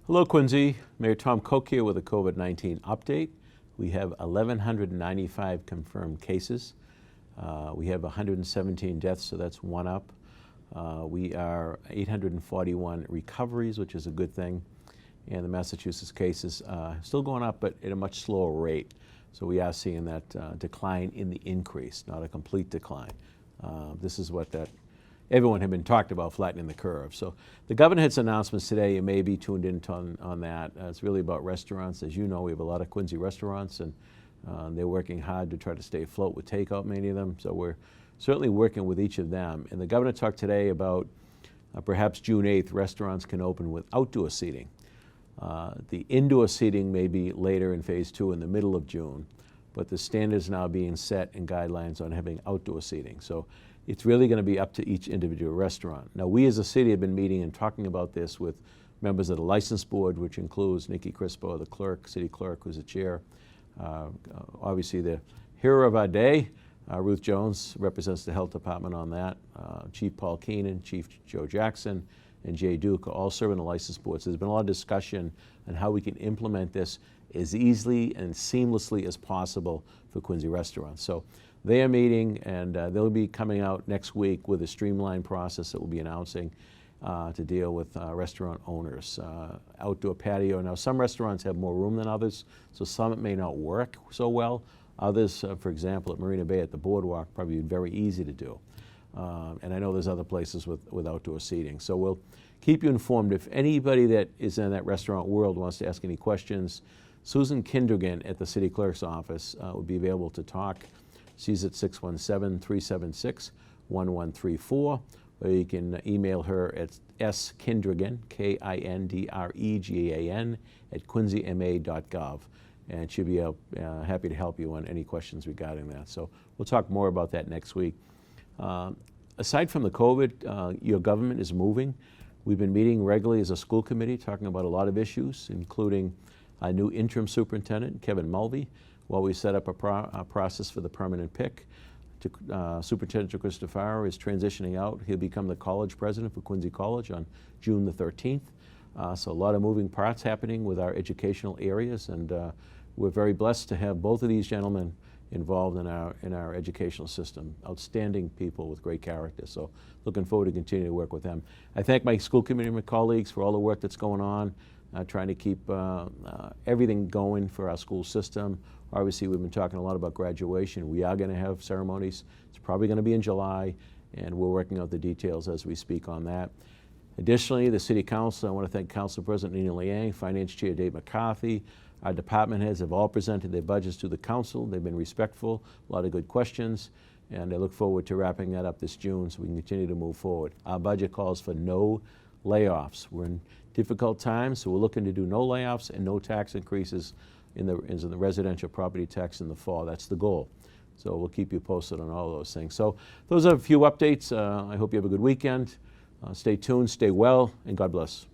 Hello, Quincy. Mayor Tom Koch here with a COVID-19 update. We have 1,195 confirmed cases. We have 117 deaths, so that's one up. We are 841 recoveries, which is a good thing. And the Massachusetts cases still going up, but at a much slower rate. So we are seeing that decline in the increase, not a complete decline. This is what everyone had been talked about, flattening the curve. So the governor had some announcements today. You may be tuned in on that. It's really about restaurants. As you know, we have a lot of Quincy restaurants, and they're working hard to try to stay afloat with takeout, many of them. So we're certainly working with each of them. And the governor talked today about perhaps June 8th, restaurants can open with outdoor seating. The indoor seating may be later in phase 2 in the middle of June, but the standards now being set and guidelines on having outdoor seating. So it's really going to be up to each individual restaurant. Now, we as a city have been meeting and talking about this with members of the license board, which includes Nikki Crispo, the clerk, city clerk, who's the chair. Obviously, the hero of our day, Ruth Jones, represents the health department on that. Chief Paul Keenan, Chief Joe Jackson, and Jay Duke are all serving the license board. So there's been a lot of discussion on how we can implement this as easily and seamlessly as possible for Quincy restaurants. So they are meeting, and they'll be coming out next week with a streamlined process that we'll be announcing to deal with restaurant owners. Outdoor patio. Now, some restaurants have more room than others, so some it may not work so well. Others, for example, at Marina Bay at the Boardwalk, probably very easy to do. And I know there's other places with outdoor seating. So we'll keep you informed. If anybody that is in that restaurant world wants to ask any questions, Susan Kindrigan at the city clerk's office will be available to talk. She's at 617-376-1134, or you can email her at skindregan, Kindregan, at quincyma.gov, and she'll be happy to help you on any questions regarding that. So we'll talk more about that next week. Aside from the COVID, your government is moving. We've been meeting regularly as a school committee, talking about a lot of issues, including a new interim superintendent, Kevin Mulvey, while we set up a process for the permanent pick. Superintendent Christopher is transitioning out. He'll become the college president for Quincy College on June the 13th. So a lot of moving parts happening with our educational areas, and we're very blessed to have both of these gentlemen involved in our educational system. Outstanding people with great character. So looking forward to continuing to work with them. I thank my school committee colleagues for all the work that's going on, trying to keep everything going for our school system. Obviously, we've been talking a lot about graduation. We are going to have ceremonies. It's probably going to be in July, and we're working out the details as we speak on that. Additionally, the City Council, I want to thank Council President Nina Liang, Finance Chair Dave McCarthy. Our department heads have all presented their budgets to the council. They've been respectful, a lot of good questions, and I look forward to wrapping that up this June so we can continue to move forward. Our budget calls for no layoffs. We're in difficult times, so we're looking to do no layoffs and no tax increases in the residential property tax in the fall. That's the goal. So we'll keep you posted on all those things. So those are a few updates. I hope you have a good weekend. Stay tuned, stay well, and God bless.